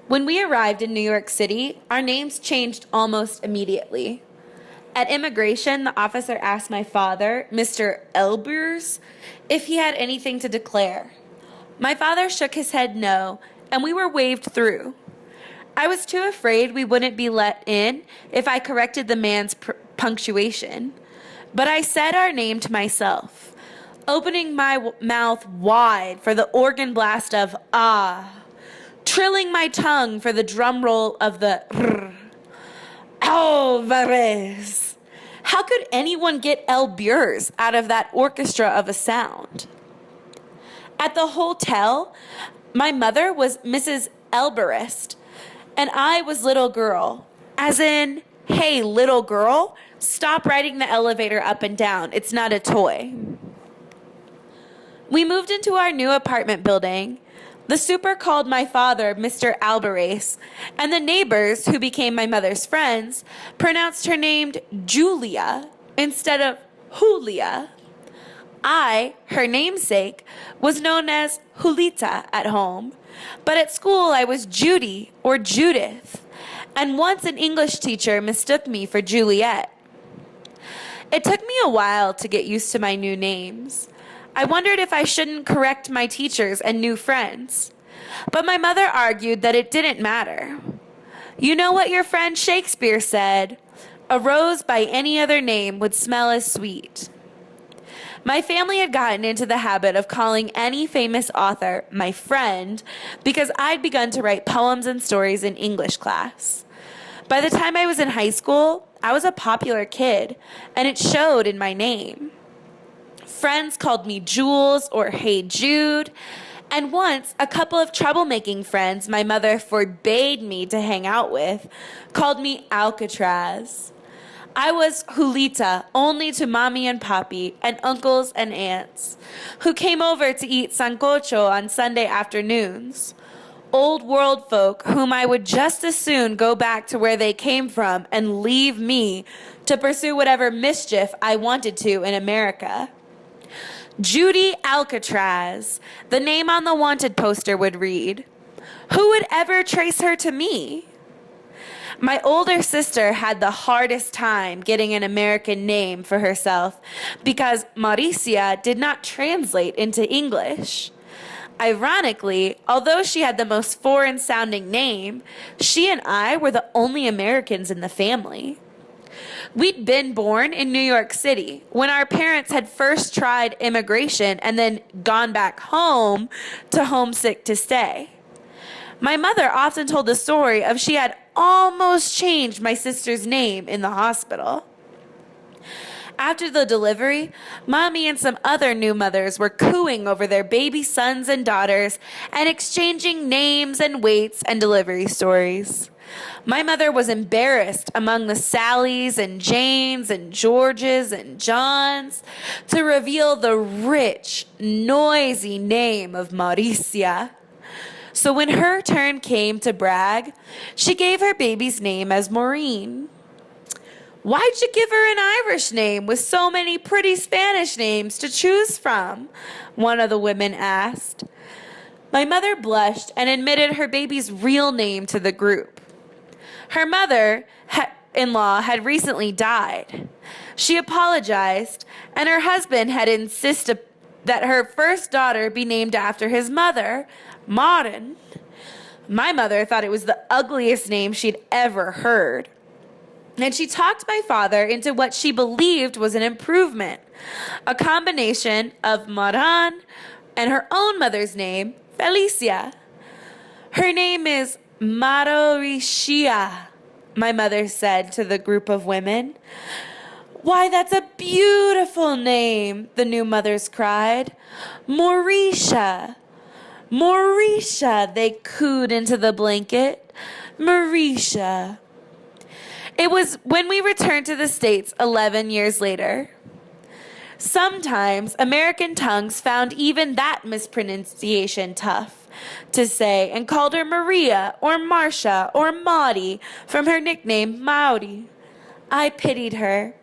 When we arrived in New York City, our names changed almost immediately. At immigration, the officer asked my father, Mr. Elbers, if he had anything to declare. My father shook his head no, and we were waved through. I was too afraid we wouldn't be let in if I corrected the man's punctuation. But I said our name to myself, opening my mouth wide for the organ blast of ah, trilling my tongue for the drum roll of the rrr. Alvarez. How could anyone get Elbers out of that orchestra of a sound? At the hotel, my mother was Mrs. Elberist, and I was little girl. As in, hey, little girl, stop riding the elevator up and down. It's not a toy. We moved into our new apartment building. The super called my father Mr. Alvarez, and the neighbors, who became my mother's friends, pronounced her name Julia instead of Julia. I, her namesake, was known as Julita at home, but at school I was Judy or Judith, and once an English teacher mistook me for Juliet. It took me a while to get used to my new names. I wondered if I shouldn't correct my teachers and new friends. But my mother argued that it didn't matter. You know what your friend Shakespeare said? A rose by any other name would smell as sweet. My family had gotten into the habit of calling any famous author my friend because I'd begun to write poems and stories in English class. By the time I was in high school, I was a popular kid, and it showed in my name. Friends called me Jules or Hey Jude, and once a couple of troublemaking friends my mother forbade me to hang out with called me Alcatraz. I was Julita only to mommy and papi and uncles and aunts, who came over to eat sancocho on Sunday afternoons. Old world folk whom I would just as soon go back to where they came from and leave me to pursue whatever mischief I wanted to in America. Judy Alcatraz, the name on the wanted poster would read. Who would ever trace her to me? My older sister had the hardest time getting an American name for herself because Mauricia did not translate into English. Ironically, although she had the most foreign-sounding name, she and I were the only Americans in the family. We'd been born in New York City when our parents had first tried immigration and then gone back home to homesick to stay. My mother often told the story of she had almost changed my sister's name in the hospital. After the delivery, Mommy and some other new mothers were cooing over their baby sons and daughters and exchanging names and weights and delivery stories. My mother was embarrassed among the Sallys and Janes and Georges and Johns to reveal the rich, noisy name of Mauricia. So when her turn came to brag, she gave her baby's name as Maureen. Why'd you give her an Irish name with so many pretty Spanish names to choose from? One of the women asked. My mother blushed and admitted her baby's real name to the group. Her mother-in-law had recently died. She apologized, and her husband had insisted that her first daughter be named after his mother, Maudin. My mother thought it was the ugliest name she'd ever heard. And she talked my father into what she believed was an improvement, a combination of Maran and her own mother's name, Felicia. Her name is Mauricia, my mother said to the group of women. Why, that's a beautiful name, the new mothers cried. Mauricia. Mauricia, they cooed into the blanket. Mauricia. It was when we returned to the States 11 years later. Sometimes American tongues found even that mispronunciation tough to say and called her Maria or Marcia or Maudie from her nickname Maudie. I pitied her.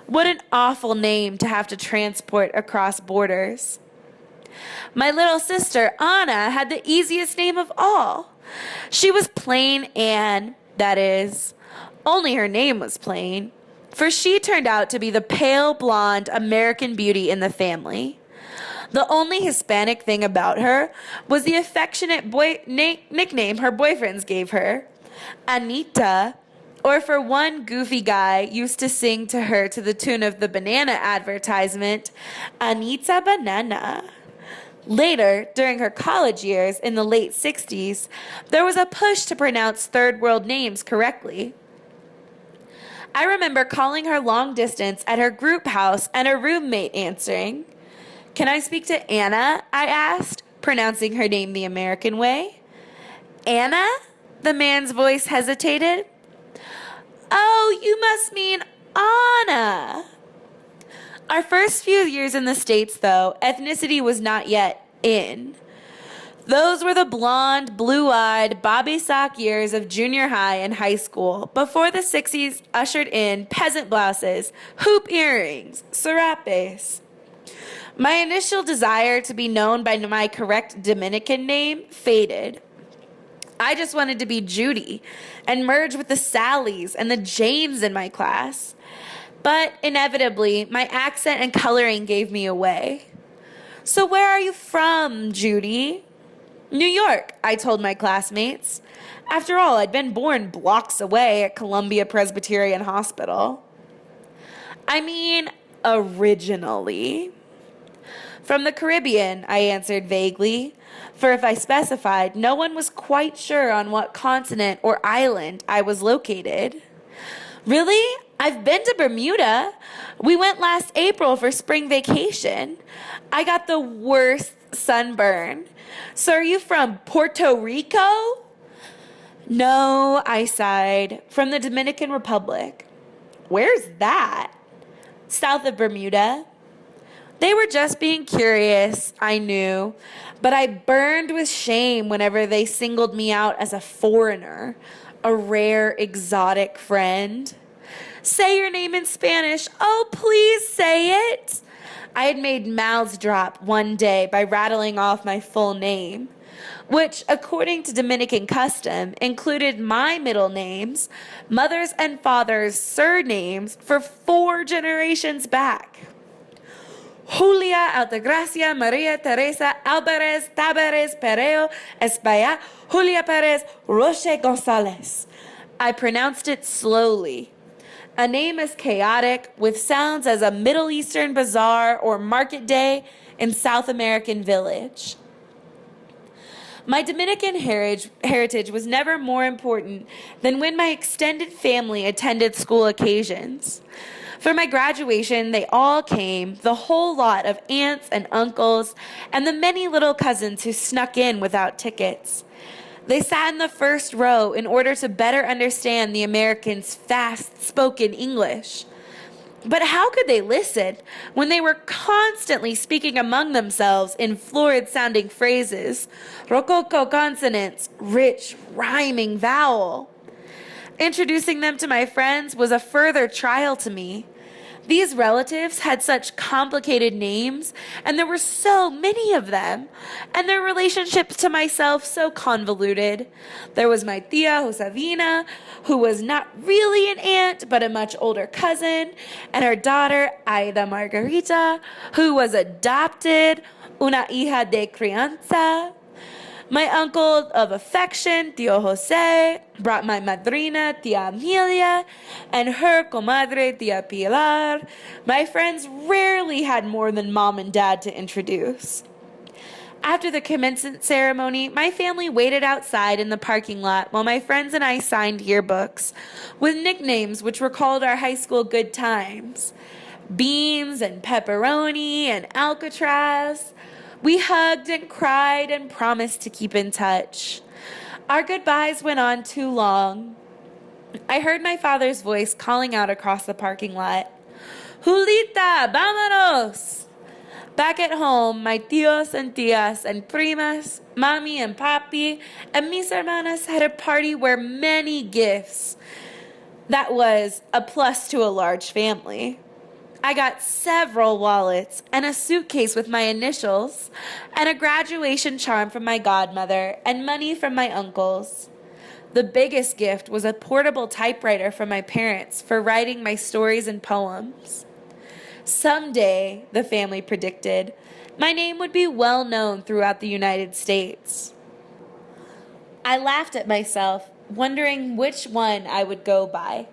What an awful name to have to transport across borders. My little sister Anna had the easiest name of all. She was plain Anne, that is, only her name was plain, for she turned out to be the pale blonde American beauty in the family. The only Hispanic thing about her was the affectionate nickname her boyfriends gave her, Anita, or for one goofy guy used to sing to her to the tune of the banana advertisement, Anita Banana. Later, during her college years in the late 60s, there was a push to pronounce third world names correctly. I remember calling her long distance at her group house and her roommate answering. "Can I speak to Anna?" I asked, pronouncing her name the American way. "Anna?" The man's voice hesitated. "Oh, you must mean Anna." Our first few years in the States, though, ethnicity was not yet in. Those were the blonde, blue-eyed, bobby sock years of junior high and high school before the 60s ushered in peasant blouses, hoop earrings, serapes. My initial desire to be known by my correct Dominican name faded. I just wanted to be Judy and merge with the Sallys and the Janes in my class. But inevitably, my accent and coloring gave me away. "So where are you from, Judy?" "New York," I told my classmates. After all, I'd been born blocks away at Columbia Presbyterian Hospital. "I mean, originally." "From the Caribbean," I answered vaguely, for if I specified, no one was quite sure on what continent or island I was located. "Really? I've been to Bermuda. We went last April for spring vacation. I got the worst sunburn. So are you from Puerto Rico?" "No," I sighed, "from the Dominican Republic." "Where's that?" "South of Bermuda." They were just being curious, I knew, but I burned with shame whenever they singled me out as a foreigner, a rare exotic friend. "Say your name in Spanish. Oh, please say it." I had made mouths drop one day by rattling off my full name, which, according to Dominican custom, included my middle names, mother's and father's surnames for 4 generations back. Julia Altagracia Maria Teresa Alvarez Tabarez Pereo España Julia Perez Roche Gonzalez. I pronounced it slowly. A name as chaotic, with sounds as a Middle Eastern bazaar or market day in South American village. My Dominican heritage was never more important than when my extended family attended school occasions. For my graduation, they all came, the whole lot of aunts and uncles, and the many little cousins who snuck in without tickets. They sat in the first row in order to better understand the Americans' fast-spoken English. But how could they listen when they were constantly speaking among themselves in florid-sounding phrases, rococo consonants, rich, rhyming vowel? Introducing them to my friends was a further trial to me. These relatives had such complicated names, and there were so many of them, and their relationships to myself so convoluted. There was my tia Josefina, who was not really an aunt, but a much older cousin, and her daughter Aida Margarita, who was adopted, una hija de crianza. My uncle of affection, Tío Jose, brought my madrina, Tía Amelia, and her comadre, Tía Pilar. My friends rarely had more than mom and dad to introduce. After the commencement ceremony, my family waited outside in the parking lot while my friends and I signed yearbooks with nicknames which recalled our high school good times. Beans and pepperoni and Alcatraz. We hugged and cried and promised to keep in touch. Our goodbyes went on too long. I heard my father's voice calling out across the parking lot, "Julita, vámonos!" Back at home, my tios and tias and primas, mami and papi, and mis hermanas had a party where many gifts. That was a plus to a large family. I got several wallets and a suitcase with my initials, and a graduation charm from my godmother, and money from my uncles. The biggest gift was a portable typewriter from my parents for writing my stories and poems. Someday, the family predicted, my name would be well known throughout the United States. I laughed at myself, wondering which one I would go by.